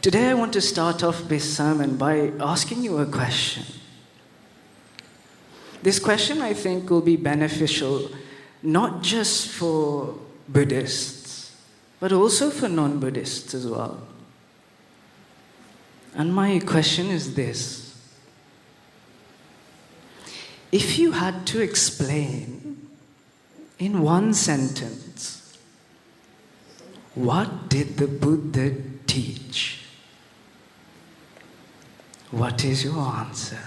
Today I want to start off this sermon by asking you a question. This question, I think, will be beneficial not just for Buddhists, but also for non-Buddhists as well. And my question is this. If you had to explain in one sentence, what did the Buddha teach? What is your answer?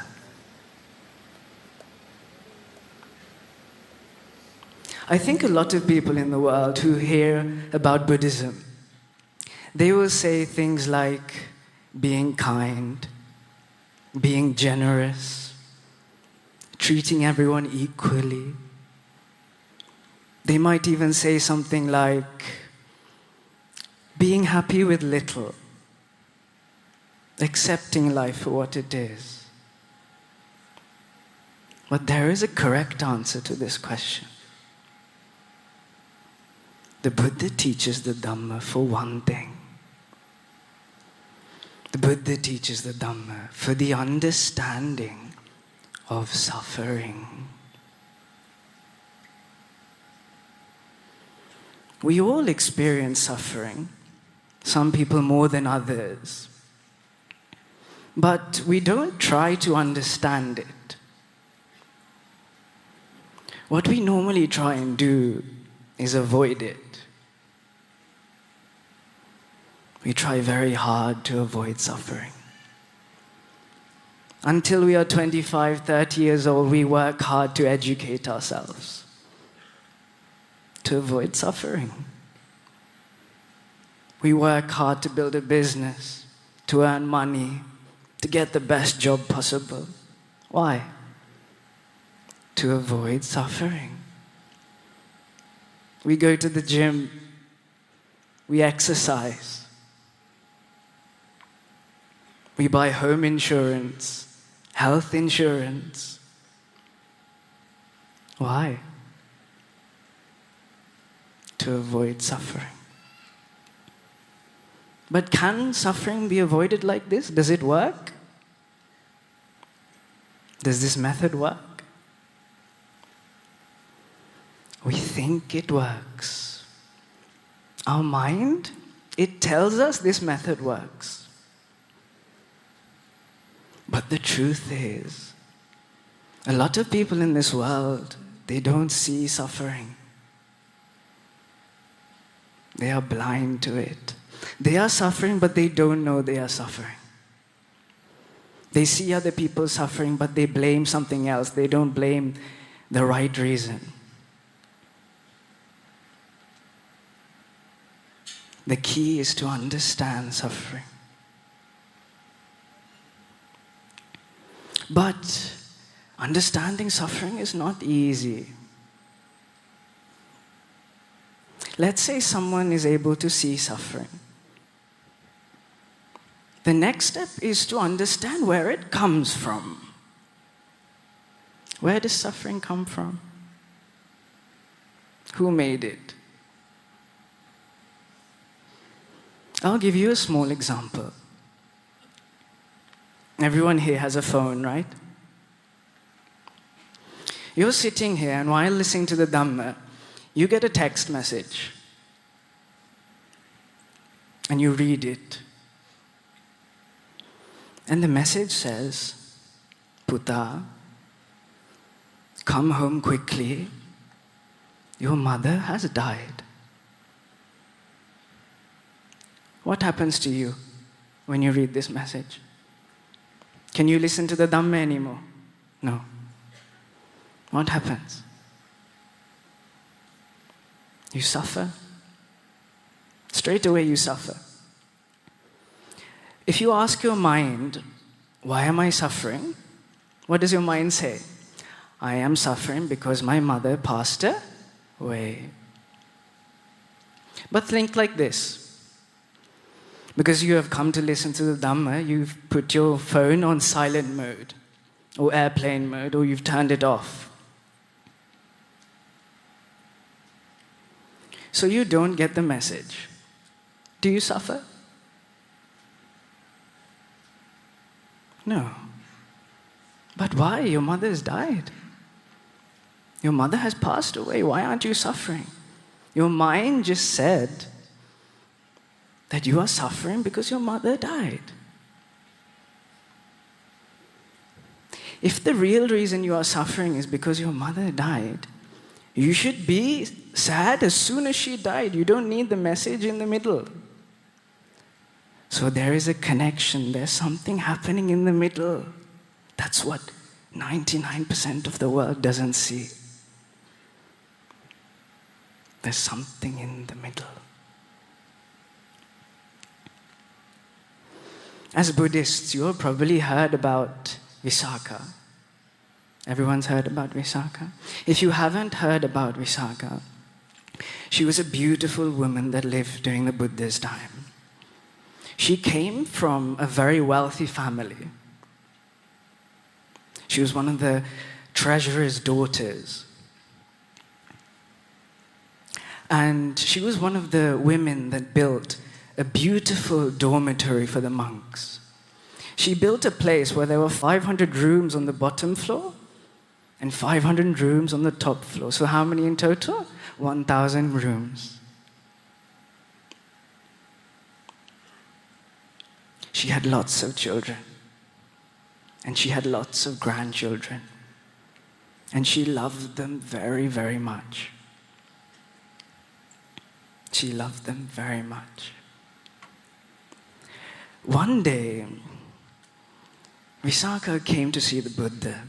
I think a lot of people in the world who hear about Buddhism, they will say things like being kind, being generous, treating everyone equally. They might even say something like being happy with little, accepting life for what it is. But there is a correct answer to this question. The Buddha teaches the Dhamma for one thing. The Buddha teaches the Dhamma for the understanding of suffering. We all experience suffering, some people more than others. But we don't try to understand it. What we normally try and do is avoid it. We try very hard to avoid suffering. Until we are 25, 30 years old, we work hard to educate ourselves to avoid suffering. We work hard to build a business, to earn money, to get the best job possible. Why? To avoid suffering. We go to the gym, we exercise, we buy home insurance, health insurance. Why? To avoid suffering. But can suffering be avoided like this? Does it work? Does this method work? We think it works. Our mind, it tells us this method works. But the truth is, a lot of people in this world, they don't see suffering. They are blind to it. They are suffering, but they don't know they are suffering. They see other people suffering, but they blame something else. They don't blame the right reason. The key is to understand suffering. But understanding suffering is not easy. Let's say someone is able to see suffering. The next step is to understand where it comes from. Where does suffering come from? Who made it? I'll give you a small example. Everyone here has a phone, right? You're sitting here, and while listening to the Dhamma, you get a text message. And you read it. And the message says, Putta, come home quickly. Your mother has died. What happens to you when you read this message? Can you listen to the Dhamma anymore? No. What happens? You suffer. Straight away you suffer. If you ask your mind, why am I suffering? What does your mind say? I am suffering because my mother passed away. But think like this. Because you have come to listen to the Dhamma, you've put your phone on silent mode, or airplane mode, or you've turned it off. So you don't get the message. Do you suffer? No. But why? Your mother has died. Your mother has passed away. Why aren't you suffering? Your mind just said that you are suffering because your mother died. If the real reason you are suffering is because your mother died, you should be sad as soon as she died. You don't need the message in the middle. So there is a connection. There's something happening in the middle. That's what 99% of the world doesn't see. There's something in the middle. As Buddhists, you have probably heard about Visakha. Everyone's heard about Visakha? If you haven't heard about Visakha, she was a beautiful woman that lived during the Buddha's time. She came from a very wealthy family. She was one of the treasurer's daughters. And she was one of the women that built a beautiful dormitory for the monks. She built a place where there were 500 rooms on the bottom floor and 500 rooms on the top floor. So how many in total? 1,000 rooms. She had lots of children. And she had lots of grandchildren. And she loved them very, very much. She loved them very much. One day, Visakha came to see the Buddha.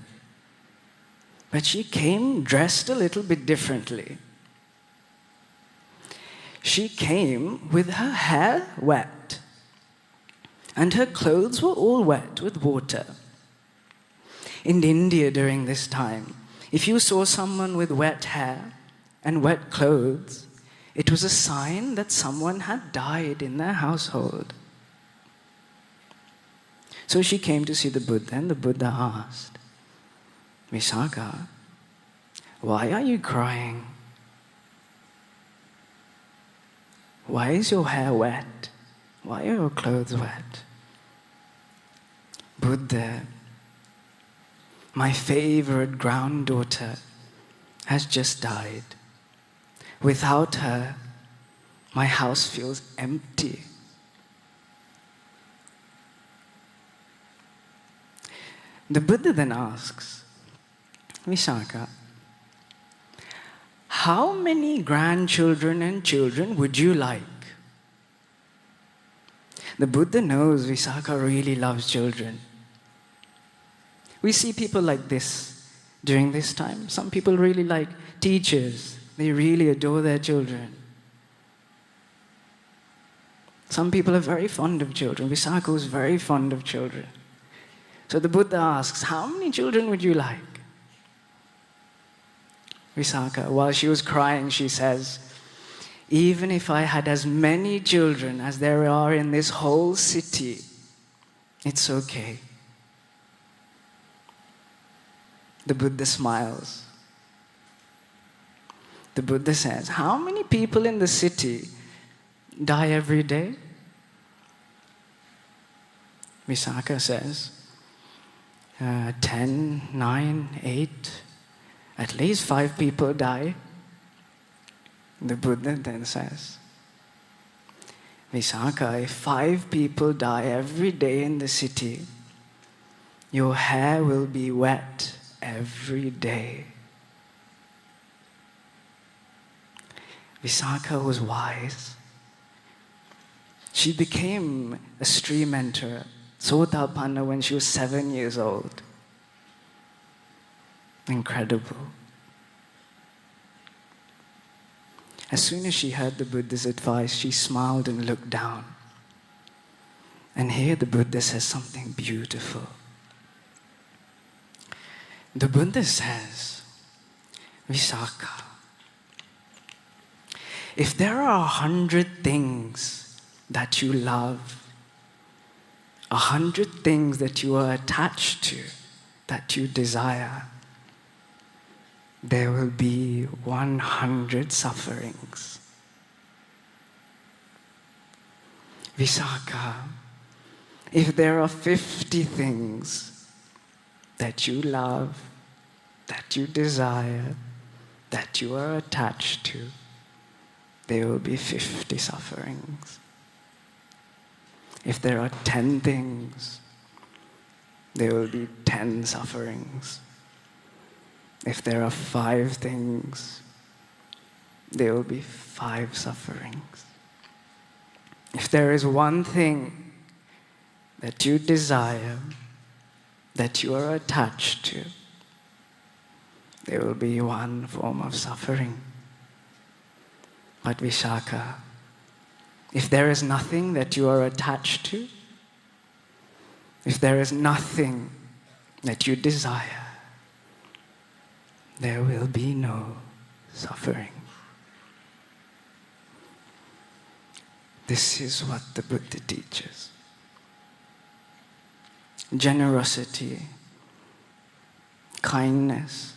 But she came dressed a little bit differently. She came with her hair wet. And her clothes were all wet with water. In India during this time, if you saw someone with wet hair and wet clothes, it was a sign that someone had died in their household. So she came to see the Buddha, and the Buddha asked, Visakha, why are you crying? Why is your hair wet? Why are your clothes wet? Buddha, my favorite granddaughter has just died. Without her, my house feels empty. The Buddha then asks, Visakha, how many grandchildren and children would you like? The Buddha knows Visakha really loves children. We see people like this during this time. Some people really like teachers. They really adore their children. Some people are very fond of children. Visakha was very fond of children. So the Buddha asks, how many children would you like? Visakha, while she was crying, she says, even if I had as many children as there are in this whole city, it's okay. The Buddha smiles. The Buddha says, how many people in the city die every day? Visakha says, 10, 9, 8, at least 5 people die. The Buddha then says, Visakha, if 5 people die every day in the city, your hair will be wet every day. Visakha was wise. She became a stream enterer, Sotapanna, when she was 7 years old. Incredible. As soon as she heard the Buddha's advice, she smiled and looked down. And here the Buddha says something beautiful. The Buddha says, Visakha, if there are 100 things that you love, 100 things that you are attached to, that you desire, there will be 100 sufferings. Visakha, If there are 50 things that you love, that you desire, that you are attached to, there will be 50 sufferings. If there are 10 things, there will be 10 sufferings. If there are 5 things, there will be 5 sufferings. If there is one thing that you desire, that you are attached to, there will be one form of suffering. But Vishaka, if there is nothing that you are attached to, if there is nothing that you desire, there will be no suffering. This is what the Buddha teaches. Generosity, kindness,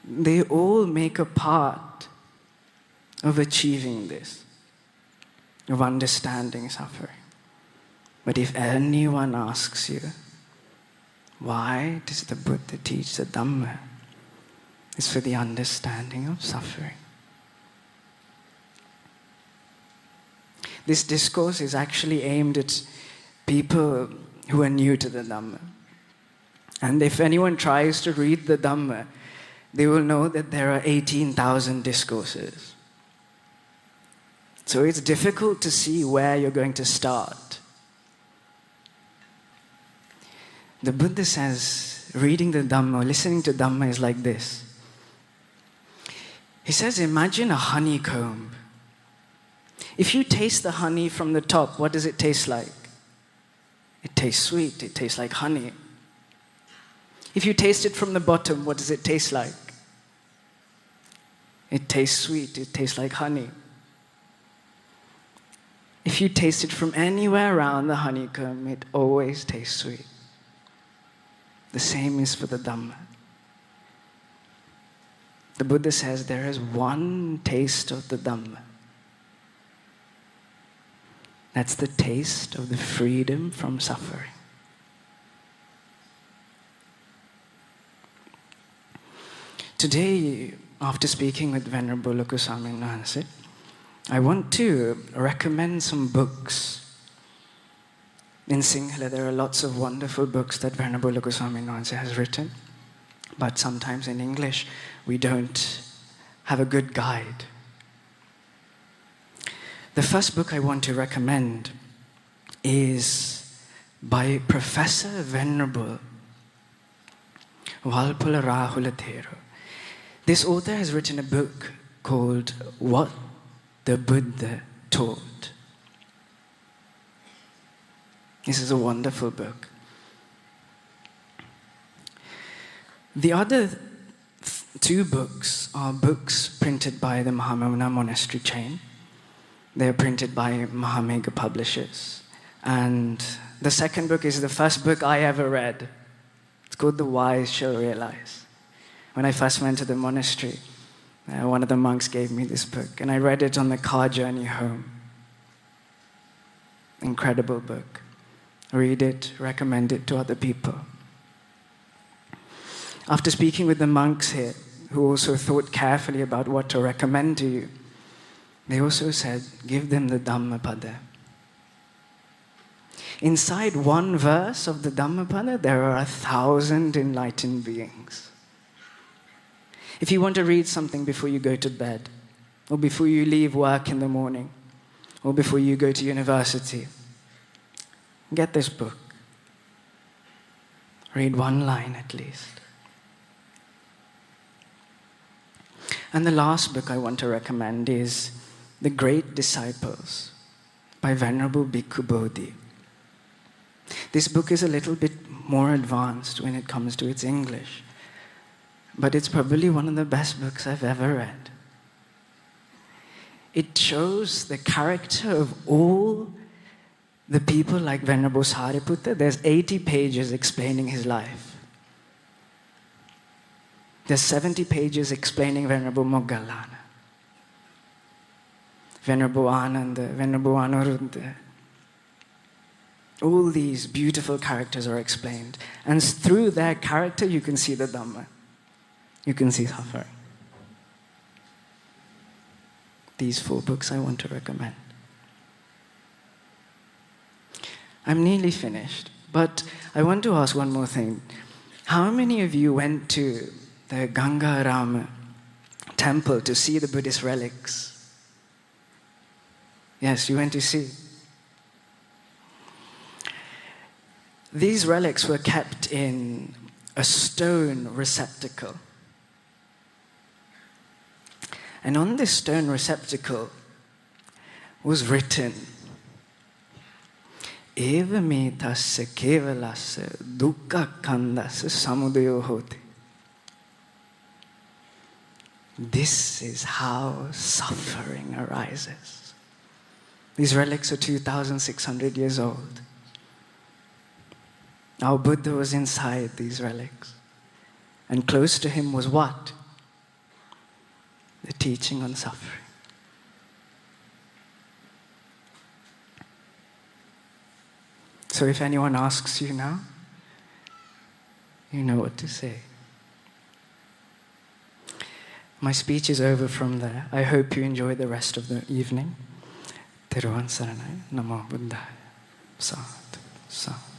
they all make a part of achieving this, of understanding suffering. But if anyone asks you, why does the Buddha teach the Dhamma? It's for the understanding of suffering. This discourse is actually aimed at people who are new to the Dhamma. And if anyone tries to read the Dhamma, they will know that there are 18,000 discourses. So it's difficult to see where you're going to start. The Buddha says, reading the Dhamma, listening to Dhamma is like this. He says, imagine a honeycomb. If you taste the honey from the top, what does it taste like? It tastes sweet, it tastes like honey. If you taste it from the bottom, what does it taste like? It tastes sweet, it tastes like honey. If you taste it from anywhere around the honeycomb, it always tastes sweet. The same is for the Dhamma. The Buddha says there is one taste of the Dhamma. That's the taste of the freedom from suffering. Today, after speaking with Venerable Lokuswami Nansit, I want to recommend some books. In Sinhala, there are lots of wonderful books that Venerable Lokuswami Nansit has written, but sometimes in English, we don't have a good guide. The first book I want to recommend is by Professor Venerable Walpola Rahulathero. This author has written a book called What the Buddha Taught. This is a wonderful book. The other two books are books printed by the Mahamona Monastery chain. They're printed by Mahamegha Publishers. And the second book is the first book I ever read. It's called The Wise Shall Realize. When I first went to the monastery, one of the monks gave me this book, and I read it on the car journey home. Incredible book. Read it, recommend it to other people. After speaking with the monks here, who also thought carefully about what to recommend to you, they also said, give them the Dhammapada. Inside one verse of the Dhammapada, there are 1,000 enlightened beings. If you want to read something before you go to bed, or before you leave work in the morning, or before you go to university, get this book. Read one line at least. And the last book I want to recommend is The Great Disciples by Venerable Bhikkhu Bodhi. This book is a little bit more advanced when it comes to its English, but it's probably one of the best books I've ever read. It shows the character of all the people like Venerable Sariputta. There's 80 pages explaining his life. There's 70 pages explaining Venerable Moggallana, Venerable Ananda, Venerable Anuruddha. All these beautiful characters are explained. And through their character, you can see the Dhamma. You can see suffering. These 4 books I want to recommend. I'm nearly finished, but I want to ask one more thing. How many of you went to the Gangarama temple to see the Buddhist relics? Yes, you went to see. These relics were kept in a stone receptacle. And on this stone receptacle was written, Eva me tasya kevalasya dukkha kandasya samudayo hote. This is how suffering arises. These relics are 2,600 years old. Our Buddha was inside these relics. And close to him was what? The teaching on suffering. So if anyone asks you now, you know what to say. My speech is over from there. I hope you enjoy the rest of the evening. Teruvan Saranai, Namo Buddhaya. Sadhu, sadhu.